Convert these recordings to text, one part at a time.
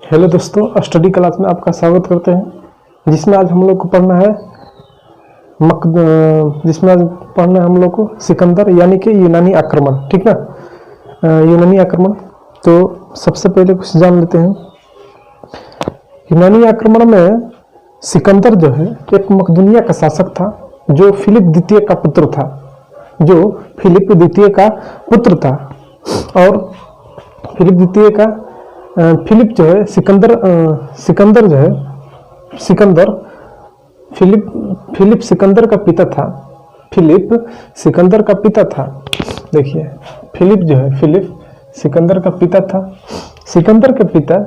Hello दोस्तों, study class में आपका स्वागत करते हैं। जिसमें आज हम लोग को पढ़ना है हम लोग को सिकंदर यानी कि यूनानी आक्रमण। ठीक ना, यूनानी आक्रमण। तो सबसे पहले कुछ जान लेते हैं। यूनानी आक्रमण में सिकंदर जो है एक मकदूनिया का शासक था जो फिलिप द्वितीय का पुत्र था और फिलिप जो है फिलिप सिकंदर का पिता था। देखिए, फिलिप सिकंदर का पिता था। सिकंदर के पिता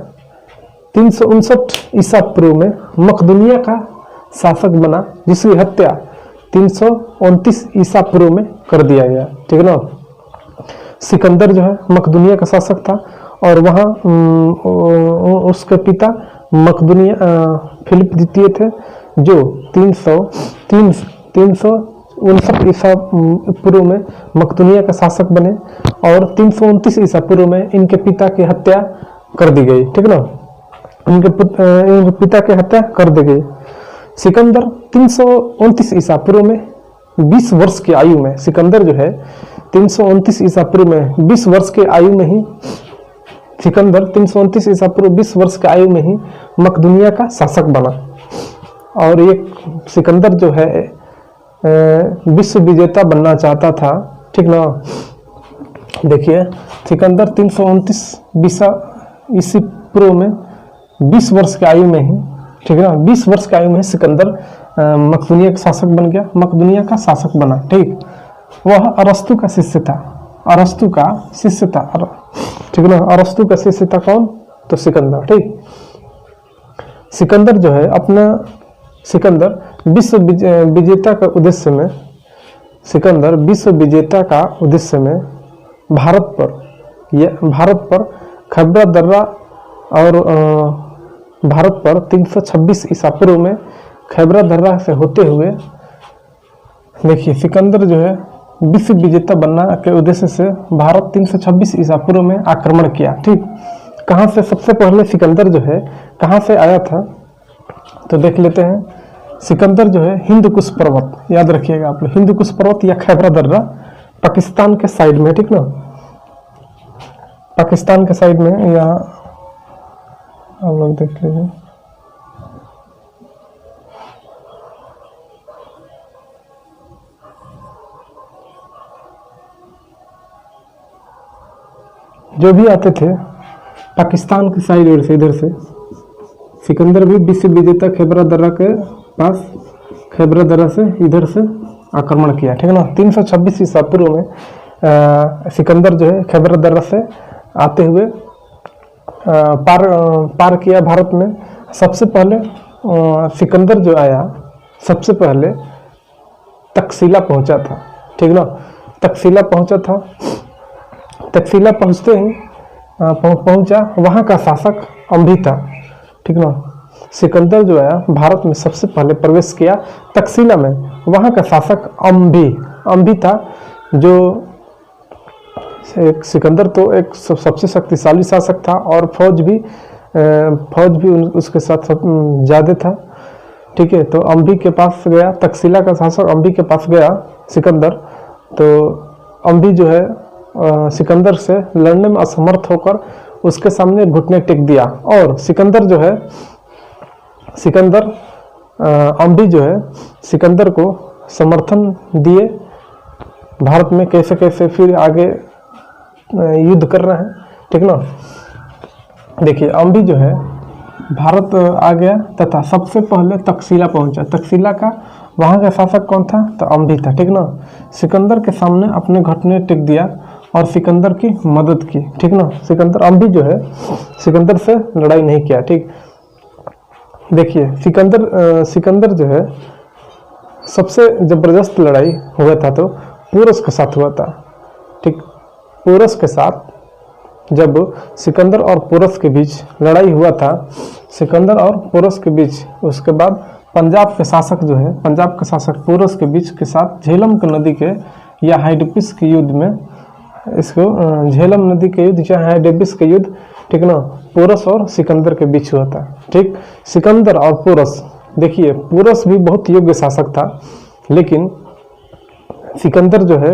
359 ईसा पूर्व में मकदूनिया का शासक बना, जिसकी हत्या 329 ईसा पूर्व में कर दिया गया। ठीक है ना। सिकंदर जो है मकदूनिया का शासक था और वहाँ उसके पिता फिलिप द्वितीय थे जो 359 ईसा पूर्व में मकदूनिया का शासक बने और 329 ईसा पूर्व में इनके पिता की हत्या कर दी गई। ठीक ना, इनके पिता की हत्या कर दी गई। सिकंदर 329 ईसा पूर्व में 20 वर्ष की आयु में, सिकंदर जो है 329 ईसा पूर्व में 20 वर्ष की आयु में ही सिकंदर 329 ईसा पूर्व 20 वर्ष की आयु में ही मकदूनिया का शासक बना। और ये सिकंदर जो है विश्व विजेता बनना चाहता था। ठीक ना। देखिए, सिकंदर 329 ईसा पूर्व में 20 वर्ष की आयु में ही, ठीक है ना, 20 वर्ष की आयु में सिकंदर मकदूनिया का शासक बन गया, मकदूनिया का शासक बना। ठीक, वह अरस्तु का शिष्य था। ठीक ना, अरस्तु का शिष्य था कौन? तो सिकंदर। ठीक, सिकंदर जो है विश्व विजेता का उद्देश्य में भारत पर खैबर दर्रा और भारत पर 326 ईसा पूर्व में खैबर दर्रा से होते हुए, देखिए, सिकंदर जो है विश्व विजेता बनना के उद्देश्य से भारत 326 ईसा पूर्व में आक्रमण किया। ठीक, कहाँ से सबसे पहले सिकंदर जो है कहाँ से आया था तो देख लेते हैं। सिकंदर जो है हिंदकुश पर्वत, याद रखिएगा आप लोग, हिंदकुश पर्वत या खैबर दर्रा पाकिस्तान के साइड में। ठीक ना, पाकिस्तान के साइड में, यहाँ आप लोग देख लीजिए। जो भी आते थे पाकिस्तान की साइड और से इधर से, सिकंदर भी विश्व विजेता खैबर दर्रा के पास, खैबर दर्रा से इधर से आक्रमण किया। ठीक है ना। 326 ईसा पूर्व में सिकंदर जो है खैबर दर्रा से आते हुए पार किया भारत में। सबसे पहले सिकंदर जो आया, सबसे पहले तक्षशिला पहुंचा था। ठीक ना, तक्षशिला पहुंचते ही पहुंचा, वहां का शासक अम्भी था। ठीक ना, सिकंदर जो आया भारत में सबसे पहले प्रवेश किया तक्षशिला में, वहां का शासक अम्भी था। जो सिकंदर तो एक सबसे शक्तिशाली शासक था और फौज भी उसके साथ ज्यादा था। ठीक है, तो अम्भी के पास गया, तक्षशिला का शासक अम्भी के पास गया सिकंदर। तो अम्भी जो है सिकंदर से लड़ने में असमर्थ होकर उसके सामने घुटने टेक दिया और अम्भी जो है सिकंदर को समर्थन दिए। भारत में कैसे कैसे फिर आगे युद्ध कर रहे हैं। ठीक ना। देखिए, अम्भी जो है भारत आ गया तथा सबसे पहले तक्षशिला पहुंचा। तक्षशिला का वहां का शासक कौन था? तो अम्भी था। ठीक ना। सिकंदर के सामने अपने घुटने टेक दिया और सिकंदर की मदद की। ठीक ना। अम्भी जो है सिकंदर से लड़ाई नहीं किया। ठीक, देखिए, सिकंदर जो है सबसे जबरदस्त लड़ाई हुआ था तो पोरस के साथ हुआ था। ठीक, पोरस के साथ जब सिकंदर और पोरस के बीच लड़ाई हुआ था, सिकंदर और पोरस के बीच, उसके बाद पंजाब के शासक पोरस के बीच के साथ झेलम के नदी के या हाइडपिस के युद्ध में, इसको झेलम नदी के युद्ध या हाइडपिस के युद्ध ठीक ना। पोरस और सिकंदर के बीच हुआ था। ठीक, सिकंदर और पोरस, देखिए पोरस भी बहुत योग्य शासक था, लेकिन सिकंदर जो है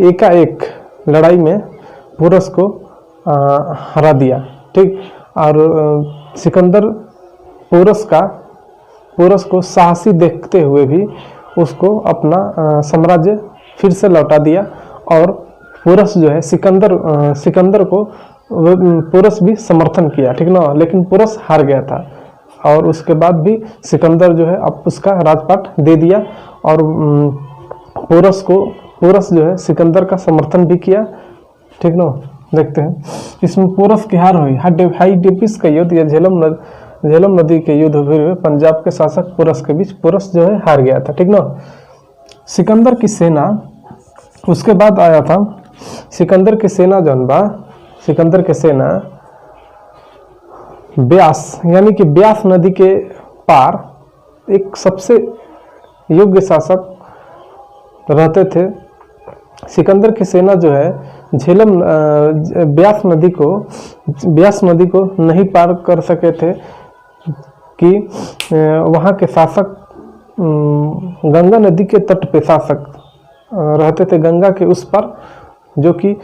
एकाएक लड़ाई में पोरस को हरा दिया। ठीक, और सिकंदर पोरस को साहसी देखते हुए भी उसको अपना साम्राज्य फिर से लौटा दिया, और पोरस जो है सिकंदर को पोरस भी समर्थन किया। ठीक ना, लेकिन पोरस हार गया था, और उसके बाद भी सिकंदर जो है अब उसका राजपाट दे दिया, और पोरस जो है सिकंदर का समर्थन भी किया। ठीक ना, देखते हैं इसमें पोरस की हार हुई। हाइडेपिस का युद्ध या झेलम नदी के युद्ध हुए पंजाब के शासक पोरस के बीच पोरस जो है हार गया था। ठीक ना। सिकंदर की सेना उसके बाद आया था। सिकंदर की सेना सिकंदर की सेना ब्यास यानी कि ब्यास नदी के पार एक सबसे योग्य शासक रहते थे। सिकंदर की सेना जो है ब्यास नदी को नहीं पार कर सके थे कि वहाँ के शासक गंगा नदी के तट पे शासक रहते थे, गंगा के उस पर, जो कि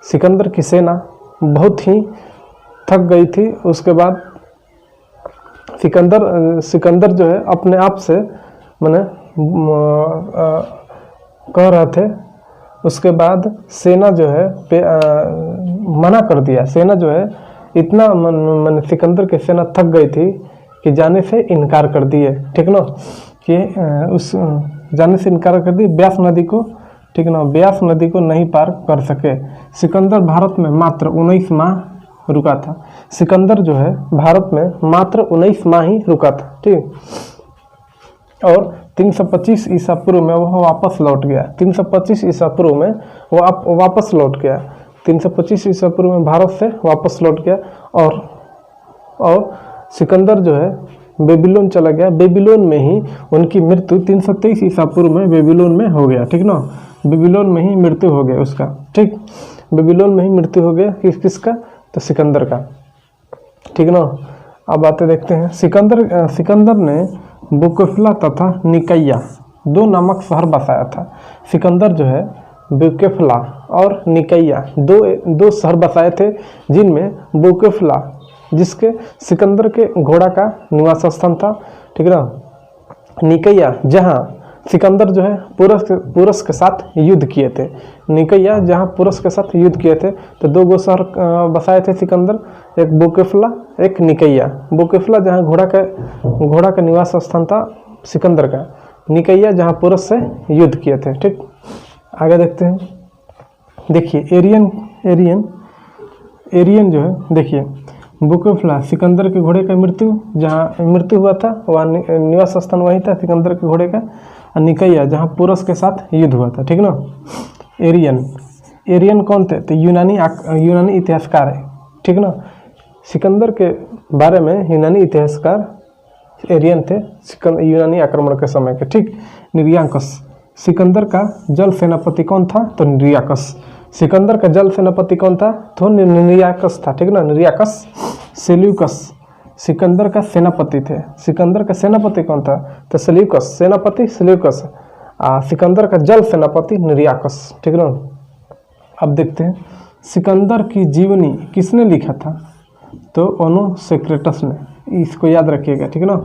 सिकंदर की सेना बहुत ही थक गई थी। उसके बाद सिकंदर जो है अपने आप से माने कह रहे थे। उसके बाद सेना जो है मना कर दिया। सेना जो है इतना मन सिकंदर की सेना थक गई थी कि जाने से इनकार कर दिए। ठीक ना, कि उस जाने से इनकार कर दी ब्यास नदी को। ठीक ना, ब्यास नदी को नहीं पार कर सके। सिकंदर भारत में मात्र 19 माह रुका था। सिकंदर जो है भारत में मात्र 19 माह ही रुका था। ठीक, और 325 ईसा पूर्व में वह वापस लौट गया। 325 ईसा पूर्व में वो वापस लौट गया। 325 ईसा पूर्व में भारत से वापस लौट गया, और सिकंदर जो है बेबीलोन चला गया। बेबीलोन में ही उनकी मृत्यु 323 ईसा पूर्व में बेबीलोन में हो गया। ठीक ना, बेबीलोन में ही मृत्यु हो गया उसका। ठीक, बेबीलोन में ही मृत्यु हो गया किसका, तो सिकंदर का। ठीक ना। अब बातें देखते हैं। सिकंदर ने बुकेफला तथा निकैया 2 नामक शहर बसाया था। सिकंदर जो है बुकेफला और निकैया दो शहर बसाए थे, जिनमें बुकेफला जिसके सिकंदर के घोड़ा का निवास स्थान था। ठीक ना, निकैया जहाँ सिकंदर जो है पोरस के साथ युद्ध किए थे। निकैया जहाँ पोरस के साथ युद्ध किए थे, तो 2 शहर बसाए थे सिकंदर, एक बुकेफला एक निकैया। बुकेफला जहाँ घोड़ा का निवास स्थान था सिकंदर का, निकैया जहाँ पोरस से युद्ध किए थे। ठीक, आगे देखते हैं। देखिए एरियन जो है, देखिए बुकेफला सिकंदर के घोड़े का जहाँ मृत्यु हुआ था, वहाँ निवास स्थान वही था सिकंदर के घोड़े का। और निकैया जहाँ पोरस के साथ युद्ध हुआ था। ठीक ना। एरियन कौन थे, तो यूनानी इतिहासकार है। ठीक ना, सिकंदर के बारे में यूनानी इतिहासकार एरियन थे यूनानी आक्रमण के समय के। ठीक, निर्याकस सिकंदर का जल सेनापति कौन था, तो निर्याकस। सिकंदर का जल सेनापति कौन था, तो निर्याकस था। ठीक ना, निर्याकस। सेल्यूकस सिकंदर का सेनापति थे। सिकंदर का सेनापति कौन था, तो सेल्यूकस। सेनापति सेल्यूकस, सिकंदर का जल सेनापति निर्याकस। ठीक ना। अब देखते हैं सिकंदर की जीवनी किसने लिखा था, तो ओनोसेक्रेटस ने। इसको याद रखिएगा। ठीक ना,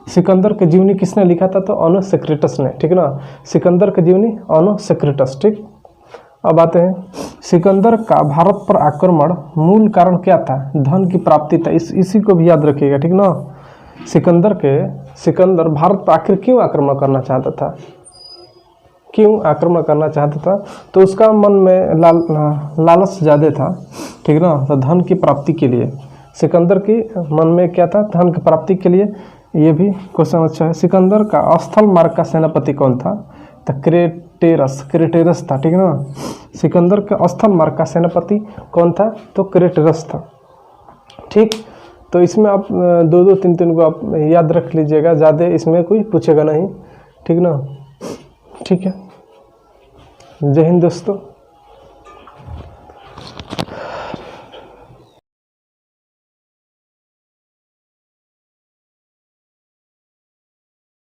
सिकंदर की जीवनी किसने लिखा था, तो ओनोसेक्रेटस ने। ठीक ना, सिकंदर की जीवनी ओनोसेक्रेटस। ठीक, अब आते हैं सिकंदर का भारत पर आक्रमण मूल कारण क्या था, धन की प्राप्ति था। इसी को भी याद रखिएगा। ठीक ना, सिकंदर भारत पर आखिर क्यों आक्रमण करना चाहता था, तो उसका मन में लालच ज़्यादा था। ठीक ना, तो धन की प्राप्ति के लिए सिकंदर की मन में क्या था, धन की प्राप्ति के लिए। ये भी क्वेश्चन अच्छा है। सिकंदर का स्थल मार्ग का सेनापति कौन था, तो क्रेटेरस था। ठीक ना, सिकंदर का स्थल मार्ग का सेनापति कौन था, तो क्रेटेरस था। ठीक, तो इसमें आप 2-2, 3-3 को आप याद रख लीजिएगा, ज़्यादा इसमें कोई पूछेगा नहीं। ठीक ना, ठीक है। जय हिंद दोस्तों।